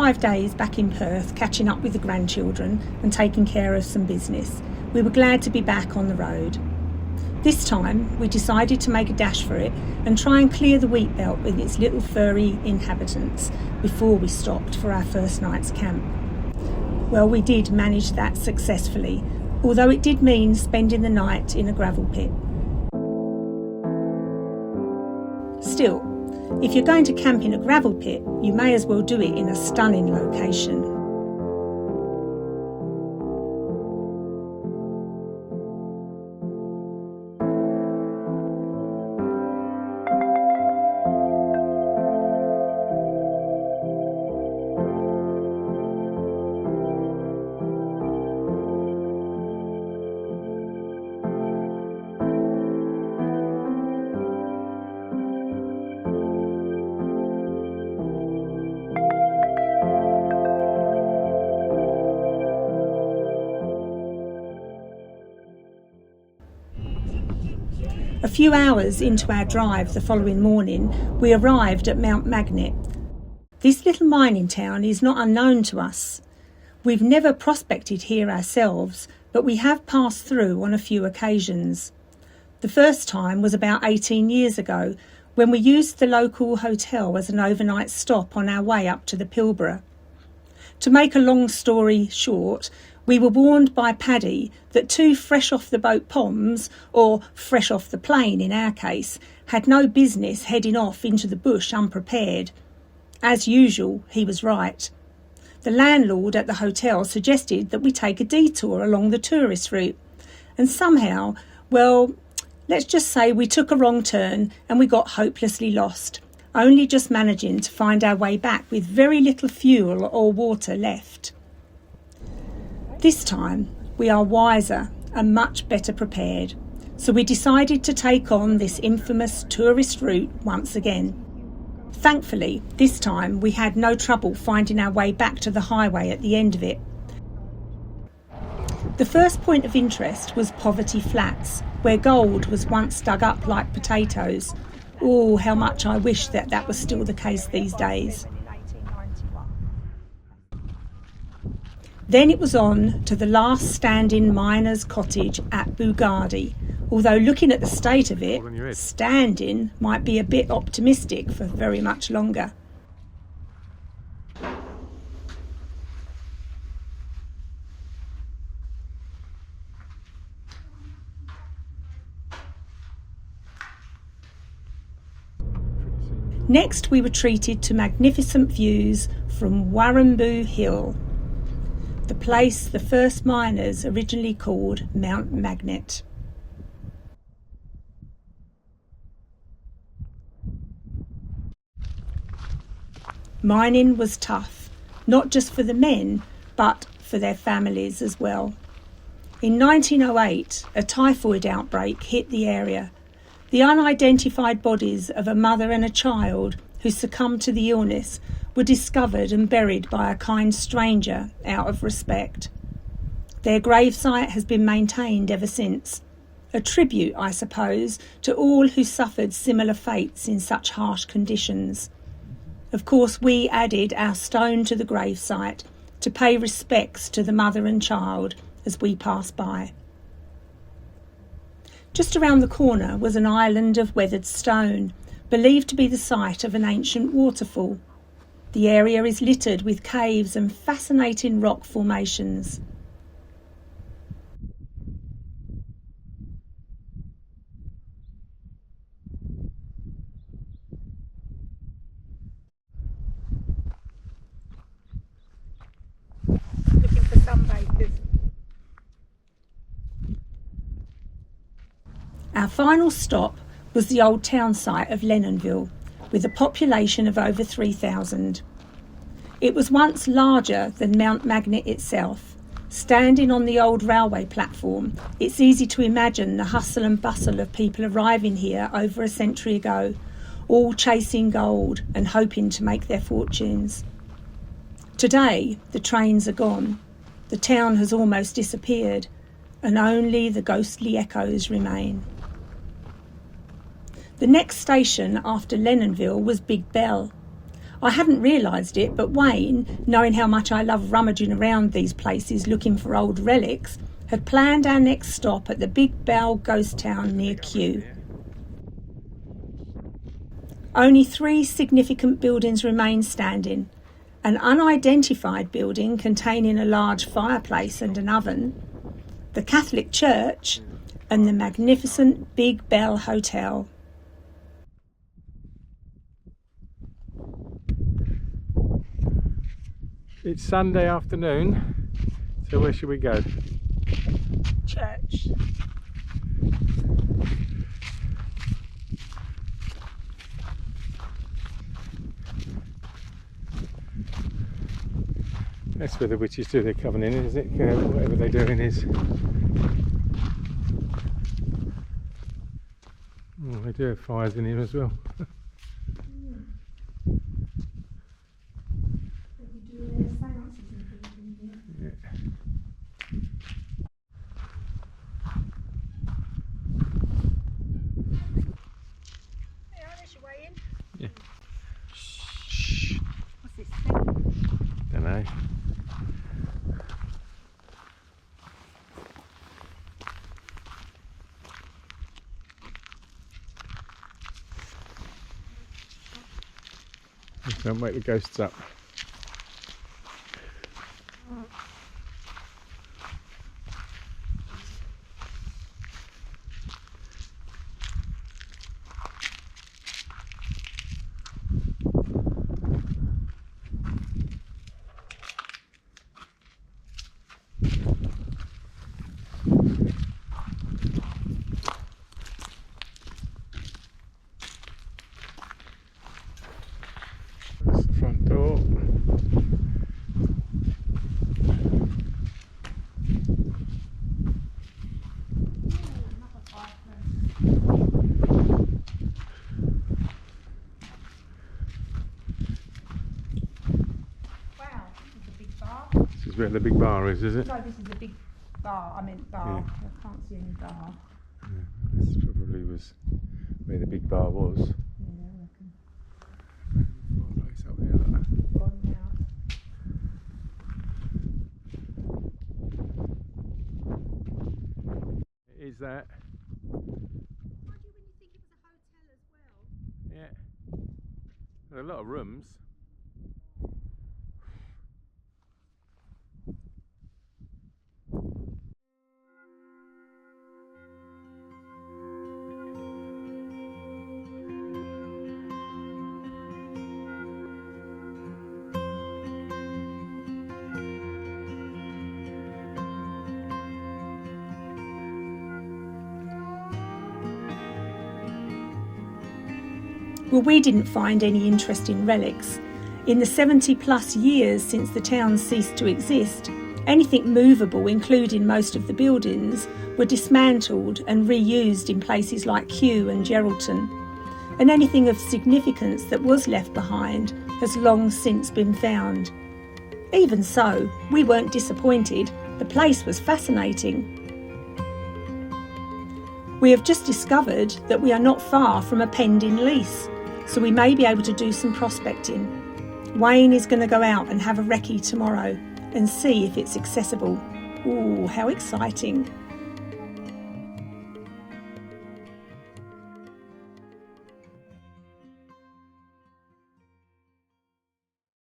5 days back in Perth, catching up with the grandchildren and taking care of some business, we were glad to be back on the road. This time, we decided to make a dash for it and try and clear the Wheatbelt with its little furry inhabitants before we stopped for our first night's camp. Well, we did manage that successfully, although it did mean spending the night in a gravel pit. Still, if you're going to camp in a gravel pit, you may as well do it in a stunning location. A few hours into our drive the following morning, we arrived at Mount Magnet. This little mining town is not unknown to us. We've never prospected here ourselves, but we have passed through on a few occasions. The first time was about 18 years ago, when we used the local hotel as an overnight stop on our way up to the Pilbara. To make a long story short, we were warned by Paddy that 2 fresh-off-the-boat Poms, or fresh off the plane in our case, had no business heading off into the bush unprepared. As usual, he was right. The landlord at the hotel suggested that we take a detour along the tourist route, and somehow, well, let's just say we took a wrong turn and we got hopelessly lost, only just managing to find our way back with very little fuel or water left. This time, we are wiser and much better prepared, so we decided to take on this infamous tourist route once again. Thankfully, this time we had no trouble finding our way back to the highway at the end of it. The first point of interest was Poverty Flats, where gold was once dug up like potatoes. Oh, how much I wish that was still the case these days. Then it was on to the last standing miner's cottage at Boogardie, although looking at the state of it, standing might be a bit optimistic for very much longer. Next, we were treated to magnificent views from Warramboo Hill, the place the first miners originally called Mount Magnet. Mining was tough, not just for the men, but for their families as well. In 1908, a typhoid outbreak hit the area. The unidentified bodies of a mother and a child who succumbed to the illness were discovered and buried by a kind stranger out of respect. Their gravesite has been maintained ever since, a tribute, I suppose, to all who suffered similar fates in such harsh conditions. Of course, we added our stone to the gravesite to pay respects to the mother and child as we passed by. Just around the corner was an island of weathered stone, believed to be the site of an ancient waterfall. The area is littered with caves and fascinating rock formations. Looking for sunbathers. Our final stop was the old townsite of Lennonville, with a population of over 3,000. It was once larger than Mount Magnet itself. Standing on the old railway platform, it's easy to imagine the hustle and bustle of people arriving here over a century ago, all chasing gold and hoping to make their fortunes. Today, the trains are gone. The town has almost disappeared, and only the ghostly echoes remain. The next station after Lennonville was Big Bell. I hadn't realised it, but Wayne, knowing how much I love rummaging around these places looking for old relics, had planned our next stop at the Big Bell ghost town near Kew. Only 3 significant buildings remain standing: an unidentified building containing a large fireplace and an oven, the Catholic church, and the magnificent Big Bell Hotel. It's Sunday afternoon, so where should we go? Church. That's where the witches do their covenant, is it? Whatever they're doing is. Oh, they do have fires in here as well. Yeah. There's your way in. Yeah. Shh. What's this thing? Don't know. Don't wake the ghosts up. That's the front door. Wow, this is a big bar. This is where the big bar is it? No, this is a big bar. I meant bar. Yeah. I can't see any bar. Yeah, this probably was where the big bar was. Yeah, I reckon. Fireplace up there, like that. Gone now. Is that? Mind you, when you think it was a hotel as well. Yeah. There are a lot of rooms. Well, we didn't find any interesting relics. In the 70 plus years since the town ceased to exist, anything movable, including most of the buildings, were dismantled and reused in places like Kew and Geraldton. And anything of significance that was left behind has long since been found. Even so, we weren't disappointed. The place was fascinating. We have just discovered that we are not far from a pending lease, so we may be able to do some prospecting. Wayne is going to go out and have a recce tomorrow and see if it's accessible. Ooh, how exciting.